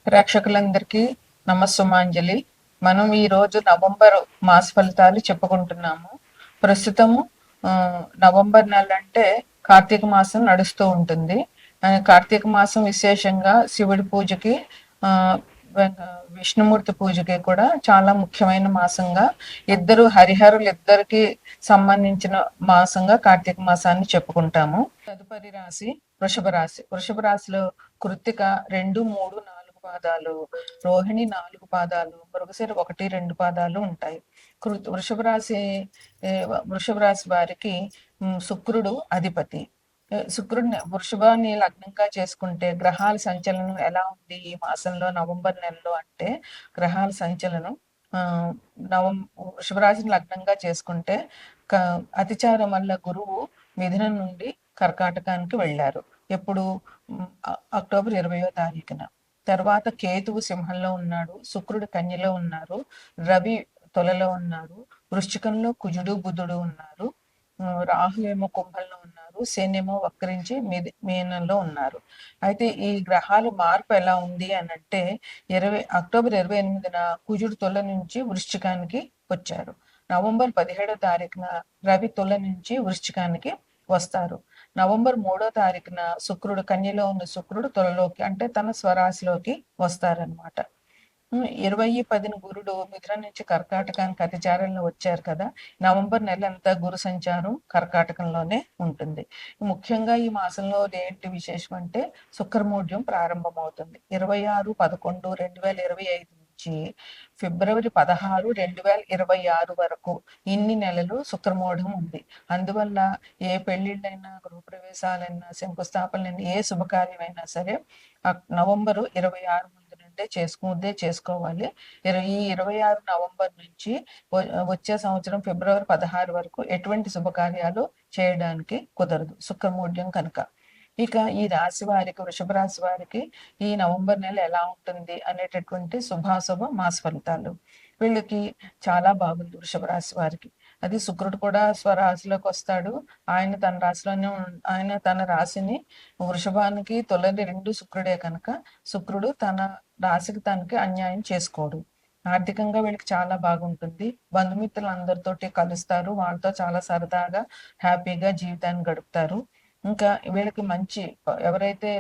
ప్రేక్షకులందరికీ నమస్సుమాంజలి. మనం ఈరోజు నవంబర్ మాస ఫలితాలు చెప్పుకుంటున్నాము. ప్రస్తుతము నవంబర్ నెల అంటే కార్తీక మాసం నడుస్తూ ఉంటుంది. కార్తీక మాసం విశేషంగా శివుడి పూజకి, ఆ, విష్ణుమూర్తి పూజకి కూడా చాలా ముఖ్యమైన మాసంగా, హరిహరులు ఇద్దరికి సంబంధించిన మాసంగా కార్తీక మాసాన్ని చెప్పుకుంటాము. తదుపరి రాశి వృషభ రాశి. వృషభ రాశిలో కృత్తిక 2, 3, 4 పాదాలు, రోహిణి 4 పాదాలు, మృగశిర 1, 2 పాదాలు ఉంటాయి. వృషభ రాశి వారికి శుక్రుడు అధిపతి. శుక్రుడిని వృషభాన్ని లగ్నంగా చేసుకుంటే గ్రహాల సంచలనం ఎలా ఉంది ఈ మాసంలో నవంబర్ నెలలో అంటే, గ్రహాల సంచలనం వృషభ రాశిని లగ్నంగా చేసుకుంటే అతిచారం వల్ల గురువు మిథునం నుండి కర్కాటకానికి వెళ్ళారు. ఎప్పుడు? అక్టోబర్ 20వ తారీఖున. తర్వాత కేతువు సింహంలో ఉన్నాడు, శుక్రుడు కన్యలో ఉన్నారు, రవి తొలలో ఉన్నారు, వృశ్చికంలో కుజుడు బుధుడు ఉన్నారు, రాహు ఏమో కుంభంలో ఉన్నారు, శని ఏమో వక్రించి మీనంలో ఉన్నారు. అయితే ఈ గ్రహాల మార్పు ఎలా ఉంది అని అంటే, అక్టోబర్ 28న కుజుడు తొల నుంచి వృశ్చికానికి వచ్చారు. నవంబర్ 17వ తారీఖున రవి తొల నుంచి వృశ్చికానికి వస్తారు. నవంబర్ 3వ తారీఖున శుక్రుడు కన్యలో ఉన్న శుక్రుడు తులలోకి అంటే తన స్వరాశిలోకి వస్తారనమాట. 20-10 గురుడు మిథునం నుంచి కర్కాటకానికి అతిచారంలో వచ్చారు కదా. నవంబర్ నెల అంతా గురు సంచారం కర్కాటకంలోనే ఉంటుంది. ముఖ్యంగా ఈ మాసంలో ఏంటి విశేషం అంటే, శుక్రమూఢ్యం ప్రారంభమవుతుంది 26-11-2025 నుంచి ఫిబ్రవరి 16, 2026 వరకు ఇన్ని నెలలు శుక్రమూఢం ఉంది. అందువల్ల ఏ పెళ్లిళ్ళైనా, గృహప్రవేశాలైనా, శంకుస్థాపనలైనా, ఏ శుభకార్యమైనా సరే నవంబరు 26 ముందు నుండే చేసుకోవాలి. ఈ 26 నవంబర్ నుంచి వచ్చే సంవత్సరం ఫిబ్రవరి 16 వరకు ఎటువంటి శుభకార్యాలు చేయడానికి కుదరదు, శుక్రమూఢ్యం కనుక. ఇక ఈ రాశి వారికి, వృషభ రాశి వారికి ఈ నవంబర్ నెల ఎలా ఉంటుంది అనేటటువంటి శుభాశుభ మాస ఫలితాలు. వీళ్ళకి చాలా బాగుంది వృషభ రాశి వారికి. అది శుక్రుడు కూడా స్వరాశిలోకి వస్తాడు. ఆయన తన రాశిని, వృషభానికి తొలని 2 శుక్రుడే కనుక శుక్రుడు తన రాశికి తనకి అన్యాయం చేసుకోడు. ఆర్థికంగా వీళ్ళకి చాలా బాగుంటుంది. బంధుమిత్రులు అందరితోటి కలుస్తారు, వాళ్ళతో చాలా సరదాగా హ్యాపీగా జీవితాన్ని గడుపుతారు. ఇంకా వీళ్ళకి మంచి, ఎవరైతే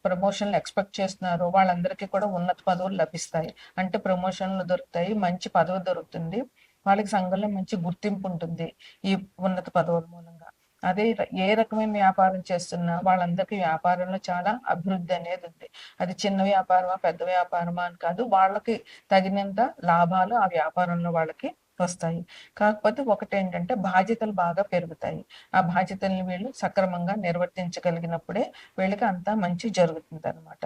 ప్రమోషన్లు ఎక్స్పెక్ట్ చేస్తున్నారో వాళ్ళందరికీ కూడా ఉన్నత పదవులు లభిస్తాయి. అంటే ప్రమోషన్లు దొరుకుతాయి, మంచి పదవి దొరుకుతుంది, వాళ్ళకి సంఘంలో మంచి గుర్తింపు ఉంటుంది ఈ ఉన్నత పదవుల మూలంగా. అదే ఏ రకమైన వ్యాపారం చేస్తున్నా వాళ్ళందరికీ వ్యాపారంలో చాలా అభివృద్ధి అనేది ఉంది. అది చిన్న వ్యాపారమా పెద్ద వ్యాపారమా అని కాదు, వాళ్ళకి తగినంత లాభాలు ఆ వ్యాపారంలో వాళ్ళకి వస్తాయి. కాకపోతే ఒకటేంటంటే బాధ్యతలు బాగా పెరుగుతాయి. ఆ బాధ్యతల్ని వీళ్ళు సక్రమంగా నిర్వర్తించగలిగినప్పుడే వీళ్ళకి అంతా మంచి జరుగుతుంది అనమాట.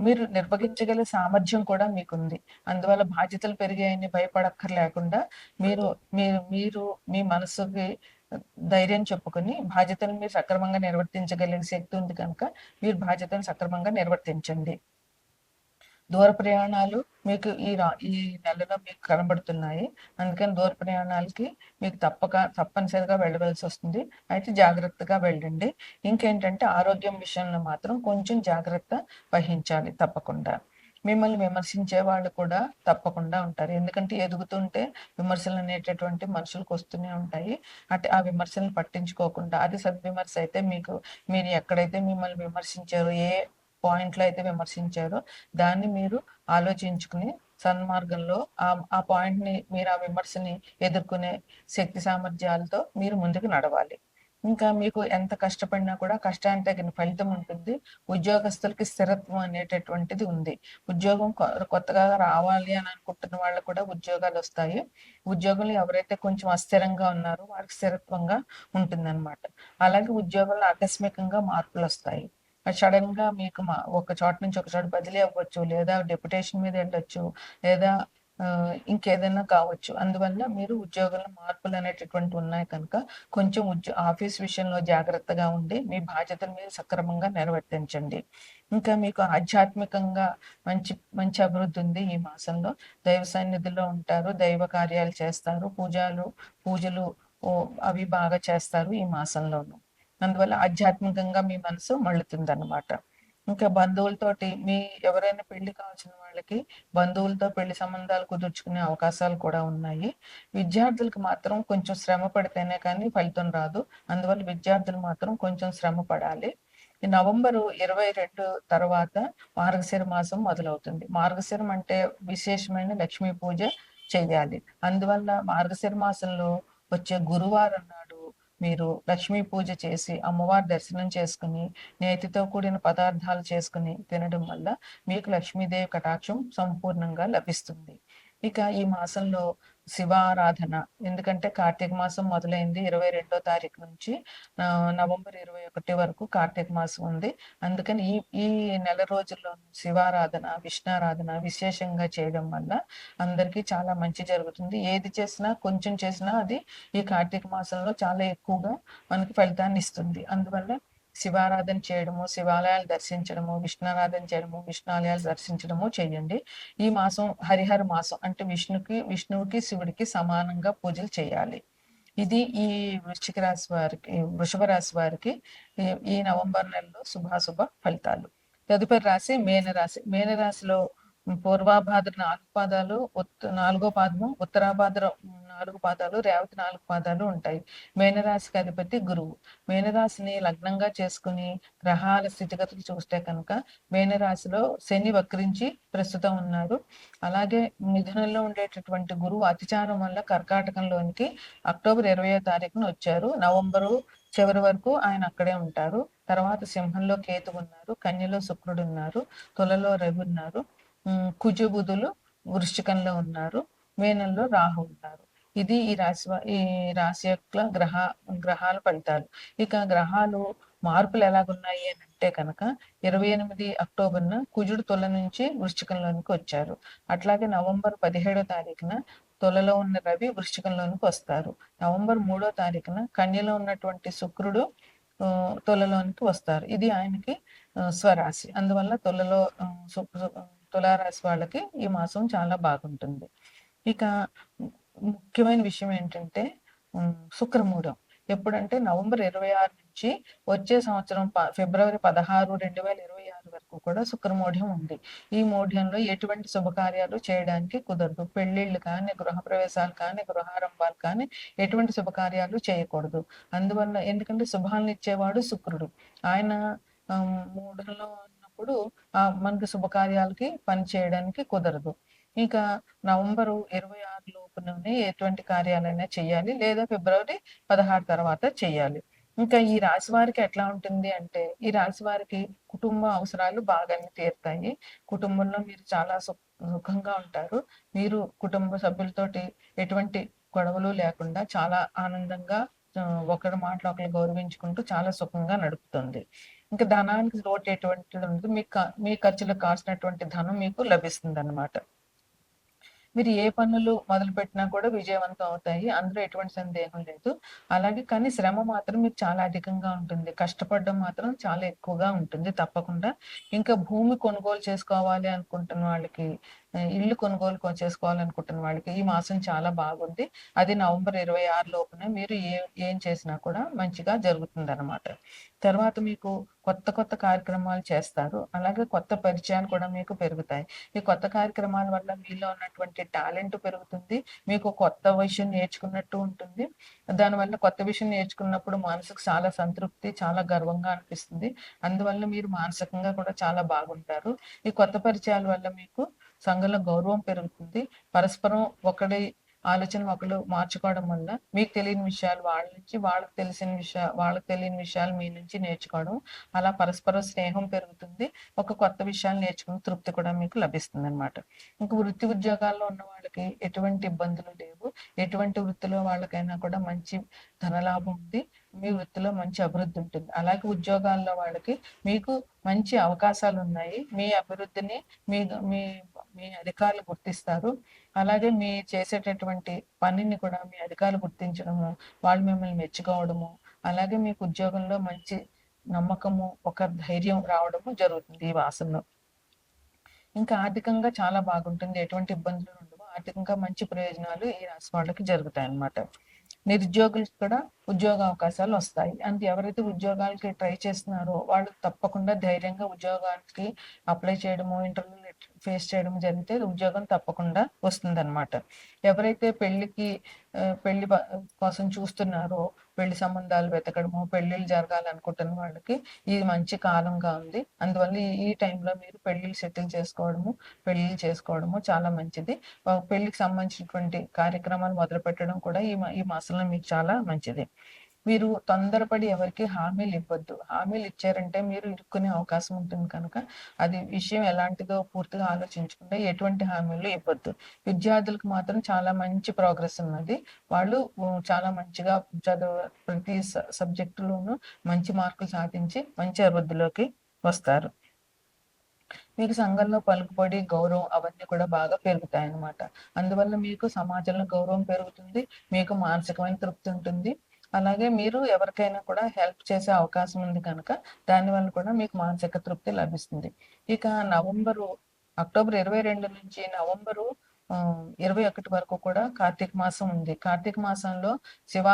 మీరు నిర్వహించగల సామర్థ్యం కూడా మీకుంది. అందువల్ల బాధ్యతలు పెరిగాయని భయపడక్కర్లేకుండా మీరు మీరు మీరు మీ మనసుకి ధైర్యం చెప్పుకొని బాధ్యతలు మీరు సక్రమంగా నిర్వర్తించగలిగే శక్తి ఉంది కనుక మీరు బాధ్యతను సక్రమంగా నిర్వర్తించండి. దూర ప్రయాణాలు మీకు ఈ నెలలో మీకు కనబడుతున్నాయి. అందుకని దూర ప్రయాణాలకి మీకు తప్పనిసరిగా వెళ్ళవలసి వస్తుంది. అయితే జాగ్రత్తగా వెళ్ళండి. ఇంకేంటంటే ఆరోగ్యం విషయంలో మాత్రం కొంచెం జాగ్రత్త వహించాలి తప్పకుండా. మిమ్మల్ని విమర్శించే వాళ్ళు కూడా తప్పకుండా ఉంటారు. ఎందుకంటే ఎదుగుతుంటే విమర్శలు అనేటటువంటి మనుషులకు వస్తూనే ఉంటాయి. అంటే ఆ విమర్శలను పట్టించుకోకుండా, అది సద్విమర్శ అయితే మీరు ఎక్కడైతే మిమ్మల్ని విమర్శించారో, ఏ పాయింట్లో అయితే విమర్శించారో దాన్ని మీరు ఆలోచించుకుని సన్మార్గంలో ఆ పాయింట్ని, మీరు ఆ విమర్శని ఎదుర్కొనే శక్తి సామర్థ్యాలతో మీరు ముందుకు నడవాలి. ఇంకా మీకు ఎంత కష్టపడినా కూడా కష్టానికి తగిన ఫలితం ఉంటుంది. ఉద్యోగస్తులకి స్థిరత్వం అనేటటువంటిది ఉంది. ఉద్యోగం కొత్తగా రావాలి అని అనుకుంటున్న వాళ్ళకు కూడా ఉద్యోగాలు వస్తాయి. ఉద్యోగులు ఎవరైతే కొంచెం అస్థిరంగా ఉన్నారో వారికి స్థిరత్వంగా ఉంటుందన్నమాట. అలాగే ఉద్యోగంలో ఆకస్మికంగా మార్పులు వస్తాయి. సడన్ గా మీకు ఒక చోట నుంచి ఒక చోట బదిలీ అవ్వచ్చు, లేదా డెప్యుటేషన్ మీద వెళ్ళొచ్చు, లేదా ఇంకేదైనా కావచ్చు. అందువల్ల మీరు ఉద్యోగంలో మార్పులు అనేటటువంటి ఉన్నాయి కనుక కొంచెం ఆఫీస్ విషయంలో జాగ్రత్తగా ఉండి మీ బాధ్యతలు మీరు సక్రమంగా నిర్వర్తించండి. ఇంకా మీకు ఆధ్యాత్మికంగా మంచి మంచి అభివృద్ధి ఉంది ఈ మాసంలో. దైవ సన్నిధిలో ఉంటారు, దైవ కార్యాలు చేస్తారు, పూజలు అవి బాగా చేస్తారు ఈ మాసంలోను. అందువల్ల ఆధ్యాత్మికంగా మీ మనసు మళ్ళుతుంది అన్నమాట. ఇంకా బంధువులతోటి ఎవరైనా పెళ్లి కావాల్సిన వాళ్ళకి బంధువులతో పెళ్లి సంబంధాలు కుదుర్చుకునే అవకాశాలు కూడా ఉన్నాయి. విద్యార్థులకు మాత్రం కొంచెం శ్రమ పడితేనే కానీ ఫలితం రాదు. అందువల్ల విద్యార్థులు మాత్రం కొంచెం శ్రమ పడాలి. ఈ నవంబరు 22 తర్వాత మార్గశిర మాసం మొదలవుతుంది. మార్గశిరం అంటే విశేషమైన లక్ష్మీ పూజ చేయాలి. అందువల్ల మార్గశిర మాసంలో వచ్చే గురువారం నాడు మీరు లక్ష్మీ పూజ చేసి అమ్మవారి దర్శనం చేసుకుని నేతితో కూడిన పదార్థాలు చేసుకుని తినడం వల్ల మీకు లక్ష్మీదేవి కటాక్షం సంపూర్ణంగా లభిస్తుంది. ఇక ఈ మాసంలో శివారాధన, ఎందుకంటే కార్తీక మాసం మొదలైంది 22 తారీఖు నుంచి నవంబర్ 21 వరకు కార్తీక మాసం ఉంది. అందుకని ఈ ఈ నెల రోజుల్లో శివారాధన, విష్ణారాధన విశేషంగా చేయడం వల్ల అందరికీ చాలా మంచి జరుగుతుంది. ఏది చేసినా కొంచెం చేసినా అది ఈ కార్తీక మాసంలో చాలా ఎక్కువగా మనకి ఫలితాన్ని ఇస్తుంది. అందువల్ల శివారాధన చేయడము, శివాలయాలు దర్శించడము, విష్ణారాధన చేయడము, విష్ణాలయాలు దర్శించడము చేయండి. ఈ మాసం హరిహర మాసం, అంటే విష్ణువుకి శివుడికి సమానంగా పూజలు చేయాలి. ఇది ఈ వృషభ రాశి వారికి ఈ నవంబర్ నెలలో శుభాశుభ ఫలితాలు. తదుపరి రాశి మేనరాశి. మేనరాశిలో పూర్వాభాద్ర 4 పాదాలు, 4వ పాదము, ఉత్తరాభాద్ర 4 పాదాలు, రేవతి 4 పాదాలు ఉంటాయి. మేనరాశికి అధిపతి గురువు. మేనరాశిని లగ్నంగా చేసుకుని గ్రహాల స్థితిగతులు చూస్తే కనుక మేనరాశిలో శని వక్రించి ప్రస్తుతం ఉన్నారు. అలాగే మిథునంలో ఉండేటటువంటి గురువు అతిచారం వల్ల కర్కాటకంలోనికి అక్టోబర్ 20వ తారీఖున వచ్చారు. నవంబరు చివరి వరకు ఆయన అక్కడే ఉంటారు. తర్వాత సింహంలో కేతు ఉన్నారు, కన్యలో శుక్రుడు ఉన్నారు, తులలో రవి ఉన్నారు, కుజబుధులు వృశ్చికంలో ఉన్నారు, మీనంలో రాహు ఉన్నారు. ఇది ఈ రాశి యొక్క గ్రహాల ఫలితాలు. ఇక గ్రహాలు మార్పులు ఎలాగున్నాయి అని అంటే కనుక 28 అక్టోబర్న కుజుడు తుల నుంచి వృశ్చికంలోనికి వచ్చారు. అట్లాగే నవంబర్ 17వ తారీఖున తులలో ఉన్న రవి వృశ్చికంలోనికి వస్తారు. నవంబర్ 3వ తారీఖున కన్యలో ఉన్నటువంటి శుక్రుడు తులలోనికి వస్తారు. ఇది ఆయనకి స్వరాశి. అందువల్ల తులారాశి వాళ్ళకి ఈ మాసం చాలా బాగుంటుంది. ఇక ముఖ్యమైన విషయం ఏంటంటే శుక్రమూఢం. ఎప్పుడంటే నవంబర్ 26 నుంచి వచ్చే సంవత్సరం ఫిబ్రవరి 16, 2026 వరకు కూడా శుక్రమూఢ్యం ఉంది. ఈ మూఢ్యంలో ఎటువంటి శుభకార్యాలు చేయడానికి కుదరదు. పెళ్లిళ్ళు కానీ, గృహప్రవేశాలు కానీ, గృహారంభాలు కానీ ఎటువంటి శుభకార్యాలు చేయకూడదు. అందువల్ల ఎందుకంటే శుభాలను ఇచ్చేవాడు శుక్రుడు. ఆయన మూఢంలో ఉన్నప్పుడు మనకి శుభకార్యాలకి పని చేయడానికి కుదరదు. ఇక నవంబరు 26 లోపునే ఎటువంటి కార్యాలైనా చేయాలి, లేదా ఫిబ్రవరి 16 తర్వాత చేయాలి. ఇంకా ఈ రాశి వారికి ఎట్లా ఉంటుంది అంటే, ఈ రాశి వారికి కుటుంబ అవసరాలు బాగానే తీరుతాయి. కుటుంబంలో మీరు చాలా సుఖంగా ఉంటారు. మీరు కుటుంబ సభ్యులతోటి ఎటువంటి గొడవలు లేకుండా చాలా ఆనందంగా ఒకరి మాటలు ఒకరు గౌరవించుకుంటూ చాలా సుఖంగా నడుపుతుంది. ఇంకా ధనానికి లోటు ఎటువంటిది ఉండదు. మీ ఖర్చులకు కావాల్సినటువంటి ధనం మీకు లభిస్తుంది అన్నమాట. మీరు ఏ పనులు మొదలుపెట్టినా కూడా విజయవంతం అవుతాయి. అందులో ఎటువంటి సందేహం లేదు. అలాగే కానీ శ్రమ మాత్రం మీకు చాలా అధికంగా ఉంటుంది. కష్టపడడం మాత్రం చాలా ఎక్కువగా ఉంటుంది తప్పకుండా. ఇంకా భూమి కొనుగోలు చేసుకోవాలి అనుకుంటున్న వాళ్ళకి, ఇల్లు కొనుగోలు చేసుకోవాలనుకుంటున్న వాళ్ళకి ఈ మాసం చాలా బాగుంది. అది నవంబర్ 26 లోపున మీరు ఏం చేసినా కూడా మంచిగా జరుగుతుందన్నమాట. తర్వాత మీకు కొత్త కార్యక్రమాలు చేస్తారు. అలాగే కొత్త పరిచయాలు కూడా మీకు పెరుగుతాయి. ఈ కొత్త కార్యక్రమాల వల్ల మీలో ఉన్నటువంటి టాలెంట్ పెరుగుతుంది. మీకు కొత్త విషయం నేర్చుకున్నట్టు ఉంటుంది. దానివల్ల కొత్త విషయం నేర్చుకున్నప్పుడు మనసుకు చాలా సంతృప్తి, చాలా గర్వంగా అనిపిస్తుంది. అందువల్ల మీరు మానసికంగా కూడా చాలా బాగుంటారు. ఈ కొత్త పరిచయాల వల్ల మీకు సంఘంలో గౌరవం పెరుగుతుంది. పరస్పరం ఒకరి ఆలోచన ఒకరు మార్చుకోవడం వల్ల మీకు తెలియని విషయాలు వాళ్ళ నుంచి, వాళ్ళకి తెలియని విషయాలు మీ నుంచి నేర్చుకోవడం, అలా పరస్పర స్నేహం పెరుగుతుంది. ఒక కొత్త విషయాలు నేర్చుకున్న తృప్తి కూడా మీకు లభిస్తుంది అనమాట. ఇంకా వృత్తి ఉద్యోగాల్లో ఉన్న వాళ్ళకి ఎటువంటి ఇబ్బందులు లేవు. ఎటువంటి వృత్తిలో వాళ్ళకైనా కూడా మంచి ధనలాభం ఉంది. మీ వృత్తిలో మంచి అభివృద్ధి ఉంటుంది. అలాగే ఉద్యోగాల్లో వాళ్ళకి మీకు మంచి అవకాశాలు ఉన్నాయి. మీ అభివృద్ధిని మీ మీ మీ అధికారులు గుర్తిస్తారు. అలాగే మీ చేసేటటువంటి పనిని కూడా మీ అధికారులు గుర్తించడము, వాళ్ళు మిమ్మల్ని మెచ్చుకోవడము, అలాగే మీకు ఉద్యోగంలో మంచి నమ్మకము, ఒక ధైర్యం రావడము జరుగుతుంది ఈ మాసంలో. ఇంకా ఆర్థికంగా చాలా బాగుంటుంది. ఎటువంటి ఇబ్బందులు ఉండవు. ఆర్థికంగా మంచి ప్రయోజనాలు ఈ రాశి వాళ్ళకి జరుగుతాయి అన్నమాట. నిరుద్యోగులకు కూడా ఉద్యోగ అవకాశాలు వస్తాయి. అంటే ఎవరైతే ఉద్యోగాలకి ట్రై చేస్తున్నారో వాళ్ళు తప్పకుండా ధైర్యంగా ఉద్యోగానికి అప్లై చేయడము, ఇంటర్వ్యూలు ఫేస్ చేయడం జరిగితే ఉద్యోగం తప్పకుండా వస్తుందనమాట. ఎవరైతే పెళ్లి కోసం చూస్తున్నారో, పెళ్లి సంబంధాలు వెతకడము, పెళ్ళిళ్ళు జరగాలనుకుంటున్న వాళ్ళకి ఇది మంచి కాలంగా ఉంది. అందువల్ల ఈ టైంలో మీరు పెళ్ళిళ్ళు సెటిల్ చేసుకోవడము, పెళ్ళిళ్ళు చేసుకోవడము చాలా మంచిది. పెళ్ళికి సంబంధించినటువంటి కార్యక్రమాలు మొదలుపెట్టడం కూడా ఈ మాసంలో మీకు చాలా మంచిది. మీరు తొందరపడి ఎవరికీ హామీలు ఇవ్వద్దు. హామీలు ఇచ్చారంటే మీరు ఇరుక్కునే అవకాశం ఉంటుంది కనుక అది విషయం ఎలాంటిదో పూర్తిగా ఆలోచించకుండా ఎటువంటి హామీలు ఇవ్వద్దు. విద్యార్థులకు మాత్రం చాలా మంచి ప్రోగ్రెస్ ఉన్నది. వాళ్ళు చాలా మంచిగా ప్రతి సబ్జెక్టులోనూ మంచి మార్కులు సాధించి మంచి అభివృద్ధిలోకి వస్తారు. మీకు సంఘంలో పలుకుబడి, గౌరవం అవన్నీ కూడా బాగా పెరుగుతాయన్నమాట. అందువల్ల మీకు సమాజంలో గౌరవం పెరుగుతుంది. మీకు మానసికమైన తృప్తి ఉంటుంది. అలాగే మీరు ఎవరికైనా కూడా హెల్ప్ చేసే అవకాశం ఉంది కనుక దానివల్ల కూడా మీకు మానసిక తృప్తి లభిస్తుంది. ఇక అక్టోబర్ 22 నుంచి నవంబరు 21 వరకు కూడా కార్తీక మాసం ఉంది. కార్తీక మాసంలో శివ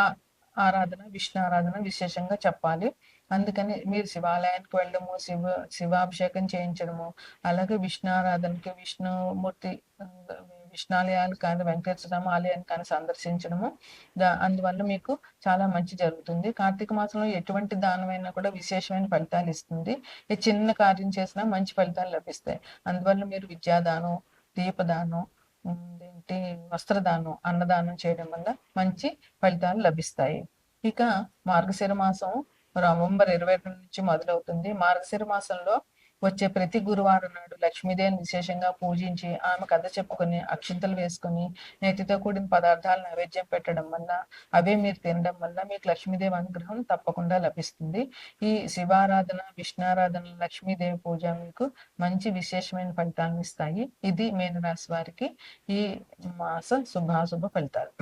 ఆరాధన, విష్ణు ఆరాధన విశేషంగా చెప్పాలి. అందుకని మీరు శివాలయానికి వెళ్ళడము, శివాభిషేకం చేయించడము, అలాగే విష్ణు ఆరాధనకి విష్ణుమూర్తి విష్ణాలయాలు కానీ, వెంకటేశ్వర స్వామి ఆలయాన్ని కానీ సందర్శించడము, అందువల్ల మీకు చాలా మంచి జరుగుతుంది. కార్తీక మాసంలో ఎటువంటి దానమైనా కూడా విశేషమైన ఫలితాలు ఇస్తుంది. ఈ చిన్న కార్యం చేసినా మంచి ఫలితాలు లభిస్తాయి. అందువల్ల మీరు విద్యాదానం, దీపదానం, ఏంటి వస్త్రదానం, అన్నదానం చేయడం వల్ల మంచి ఫలితాలు లభిస్తాయి. ఇక మార్గశిర మాసం నవంబర్ 22 నుంచి మొదలవుతుంది. మార్గశిర మాసంలో వచ్చే ప్రతి గురువారం నాడు లక్ష్మీదేవిని విశేషంగా పూజించి ఆమె కథ చెప్పుకొని, అక్షింతలు వేసుకొని, నేతితో కూడిన పదార్థాలు నైవేద్యం పెట్టడం వల్ల, అవే మీరు తినడం వల్ల మీకు లక్ష్మీదేవి అనుగ్రహం తప్పకుండా లభిస్తుంది. ఈ శివారాధన, విష్ణారాధన, లక్ష్మీదేవి పూజ మీకు మంచి విశేషమైన ఫలితాలను ఇస్తాయి. ఇది మీనరాశి వారికి ఈ మాస శుభాశుభ ఫలితాలు.